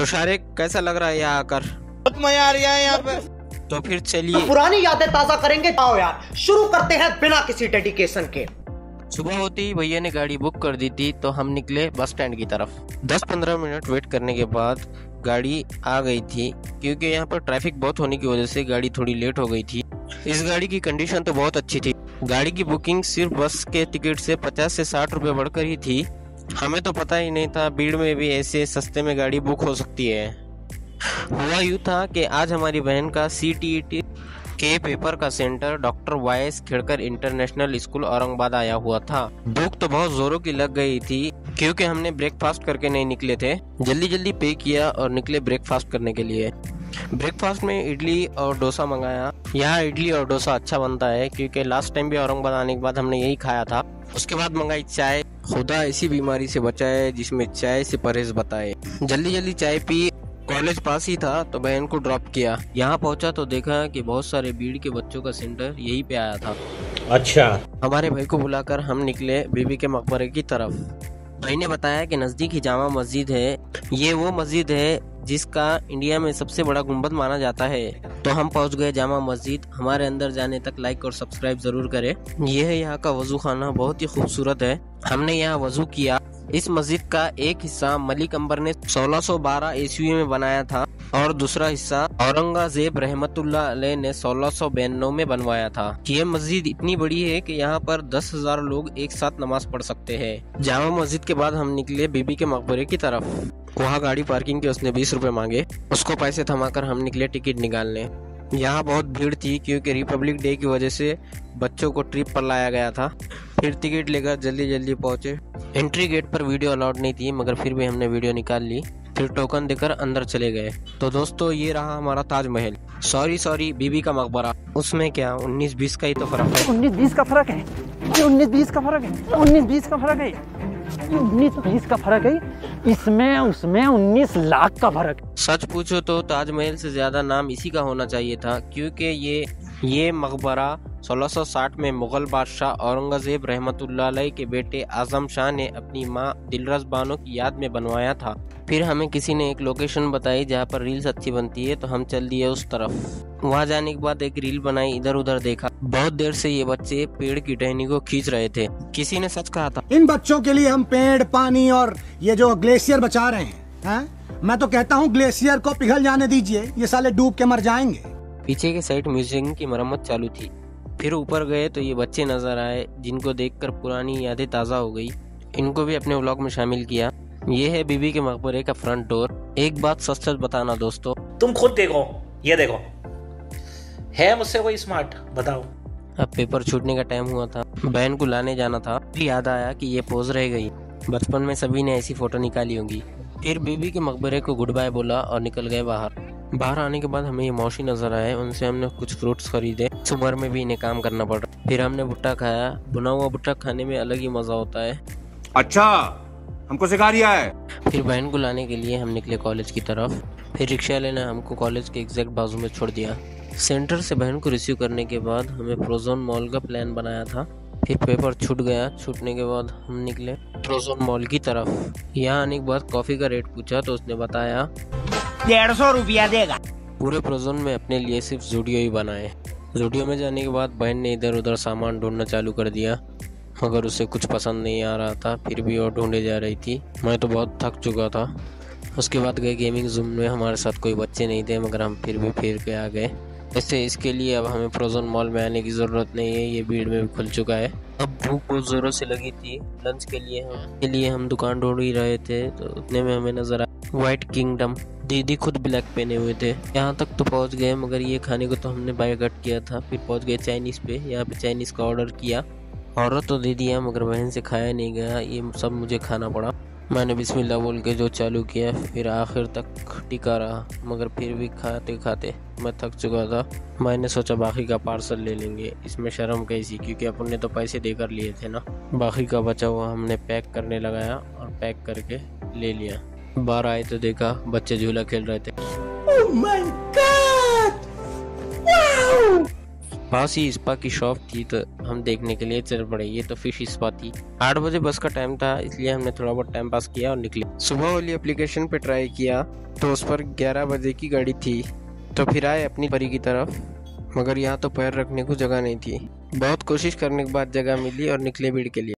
तो शारिक कैसा लग रहा है यहाँ आकर? बहुत मजा आ रहा है यहाँ पे। तो फिर चलिए पुरानी यादें ताजा करेंगे। आओ यार शुरू करते हैं बिना किसी डेडिकेशन के। सुबह होते ही भैया ने गाड़ी बुक कर दी थी तो हम निकले बस स्टैंड की तरफ। 10-15 मिनट वेट करने के बाद गाड़ी आ गई थी, क्योंकि यहाँ पर ट्रैफिक बहुत होने की वजह से गाड़ी थोड़ी लेट हो गई थी। इस गाड़ी की कंडीशन तो बहुत अच्छी थी। गाड़ी की बुकिंग सिर्फ बस के टिकट से 50 से 60 रुपए बढ़कर ही थी। हमें तो पता ही नहीं था भीड़ में भी ऐसे सस्ते में गाड़ी बुक हो सकती है। हुआ यूँ था कि आज हमारी बहन का CTET के पेपर का centre doctor YS Khedkar international school Aurangabad आया हुआ था। भूख तो बहुत जोरों की लग गई थी, क्योंकि हमने ब्रेकफास्ट करके नहीं निकले थे। जल्दी जल्दी पे किया और निकले ब्रेकफास्ट करने के लिए। ब्रेकफास्ट में इडली और डोसा मंगाया। यहाँ इडली और डोसा अच्छा बनता है, क्योंकि लास्ट टाइम भी औरंगाबाद आने के बाद हमने यही खाया था। उसके बाद मंगाई चाय। खुदा ऐसी बीमारी से बचाए जिसमें चाय से परहेज बताए। जल्दी जल्दी चाय पी। कॉलेज पास ही था तो बहन को ड्रॉप किया। यहाँ पहुंचा तो देखा कि बहुत सारे भीड़ के बच्चों का सेंटर यहीं पे आया था। अच्छा। हमारे भाई को बुलाकर हम निकले बीबी के मकबरे की तरफ। भाई ने बताया कि नजदीक ही जामा मस्जिद है। ये वो मस्जिद है जिसका इंडिया में सबसे बड़ा गुंबद माना जाता है। तो हम पहुंच गए जामा मस्जिद। हमारे अंदर जाने तक लाइक और सब्सक्राइब जरूर करें। यह है यहाँ का वजू खाना, बहुत ही खूबसूरत है। हमने यहाँ वजू किया। इस मस्जिद का एक हिस्सा मलिक अंबर ने 1612 ईस्वी में बनाया था और दूसरा हिस्सा औरंगजेब रहमतुल्लाह अलैह ने 1692 में बनवाया था। यह मस्जिद इतनी बड़ी है कि यहाँ पर 10,000 लोग एक साथ नमाज पढ़ सकते हैं। जामा मस्जिद के बाद हम निकले बीबी के मकबरे की तरफ। वहाँ गाड़ी पार्किंग के उसने 20 रुपए मांगे। उसको पैसे थमाकर हम निकले टिकट निकालने। यहाँ बहुत भीड़ थी, क्योंकि रिपब्लिक डे की वजह से बच्चों को ट्रिप पर लाया गया था। फिर टिकट लेकर जल्दी जल्दी पहुंचे। एंट्री गेट पर वीडियो अलाउड नहीं थी, मगर फिर भी हमने वीडियो निकाल ली। फिर टोकन देकर अंदर चले गए। तो दोस्तों ये रहा हमारा ताजमहल। सॉरी बीबी का मकबरा। उसमें क्या 19-20 का ही तो फर्क है। 19-20 का फर्क है। 19-20 का फर्क है। 19-20 का फर्क है। 19-20 का फर्क है। इसमें उसमें 19 लाख का फर्क है। सच पूछो तो ताजमहल से ज्यादा नाम इसी का होना चाहिए था, क्योंकि ये मकबरा 1660 में मुगल बादशाह औरंगजेब रहमतुल्लाह अलैह के बेटे आजम शाह ने अपनी माँ दिलरस बानो की याद में बनवाया था। फिर हमें किसी ने एक लोकेशन बताई जहाँ पर रील्स अच्छी बनती है, तो हम चल दिए उस तरफ। वहाँ जाने के बाद एक रील बनाई। इधर उधर देखा। बहुत देर से ये बच्चे पेड़ की टहनी को खींच रहे थे। किसी ने सच कहा था, इन बच्चों के लिए हम पेड़, पानी और ये जो ग्लेशियर बचा रहे हैं। मैं तो कहता हूँ ग्लेशियर को पिघल जाने दीजिए, ये साले डूब के मर जाएंगे। पीछे के साइड म्यूजियम की मरम्मत चालू थी। फिर ऊपर गए तो ये बच्चे नजर आए, जिनको देखकर पुरानी यादें ताज़ा हो गई। इनको भी अपने व्लॉग में शामिल किया। ये है बीबी के मकबरे का फ्रंट डोर। एक बात सच सच बताना दोस्तों, तुम खुद देखो, ये देखो, है मुझसे कोई स्मार्ट? बताओ। अब पेपर छूटने का टाइम हुआ था। बहन को लाने जाना था। फिर याद आया कि ये पोज रह गई। बचपन में सभी ने ऐसी फोटो निकाली होंगी। फिर बीबी के मकबरे को गुड बाय बोला और निकल गए बाहर। बाहर आने के बाद हमें ये मौसी नजर आए। उनसे हमने कुछ फ्रूट्स खरीदे। इस उम्र में भी इन्हें काम करना पड़ रहा। फिर हमने भुट्टा खाया। भुना हुआ भुट्टा खाने में अलग ही मजा होता है। अच्छा, हमको सिखा रिया है। फिर बहन को लाने के लिए हम निकले कॉलेज की तरफ। फिर रिक्शा वाले ने हमको कॉलेज के एग्जैक्ट बाजू में छोड़ दिया। सेंटर से बहन को रिसीव करने के बाद हमें प्रोजोन मॉल का प्लान बनाया था। फिर पेपर छूट गया। छूटने के बाद हम निकले प्रोजोन मॉल की तरफ। यहाँ आने के बाद कॉफी का रेट पूछा तो उसने बताया 150 रुपया देगा। पूरे प्रोजोन में अपने लिए सिर्फ जूडियो ही बनाए। जूडियो में जाने के बाद बहन ने इधर उधर सामान ढूंढना चालू कर दिया, मगर उसे कुछ पसंद नहीं आ रहा था। फिर भी वो ढूंढे जा रही थी। मैं तो बहुत थक चुका था। उसके बाद गए गेमिंग जोन में। हमारे साथ कोई बच्चे नहीं थे, मगर हम फिर भी फिर के आ गए। वैसे इसके लिए अब हमें प्रोजोन मॉल में आने की ज़रूरत नहीं है, ये भीड़ में भी खुल चुका है। अब भूख बहुत ज़ोरों से लगी थी। लंच के लिए हम दुकान ढूंढ ही रहे थे, तो उतने में हमें नजर आया व्हाइट किंगडम। दीदी खुद ब्लैक पहने हुए थे। यहाँ तक तो पहुँच गए, मगर ये खाने को तो हमने बायकट किया था। फिर पहुँच गए चाइनीज़ पे। यहाँ पे चाइनीज़ का ऑर्डर किया। ऑर्डर तो दे दिया, मगर बहन से खाया नहीं गया। ये सब मुझे खाना पड़ा। मैंने बिस्मिल्लाह बोल के जो चालू किया, फिर आखिर तक टिका रहा, मगर फिर भी खाते खाते मैं थक चुका था। मैंने सोचा बाकी का पार्सल ले लेंगे, इसमें शर्म कैसी, क्योंकि अपन ने तो पैसे देकर लिए थे ना। बाकी का बचा हुआ हमने पैक करने लगाया और पैक करके ले लिया। बाहर आए तो देखा बच्चे झूला खेल रहे थे। Oh my God! Wow! Pass he spa की शॉप थी तो हम देखने के लिए चल पड़े। ये तो फिश स्पा थी। 8 बजे बस का टाइम था, इसलिए हमने थोड़ा बहुत टाइम पास किया और निकले। सुबह वाली एप्लीकेशन पे ट्राई किया तो उस पर 11 बजे की गाड़ी थी, तो फिर आए अपनी परी की तरफ, मगर यहाँ तो पैर रखने को जगह नहीं थी। बहुत कोशिश करने के बाद जगह मिली और निकले भीड़ के लिए।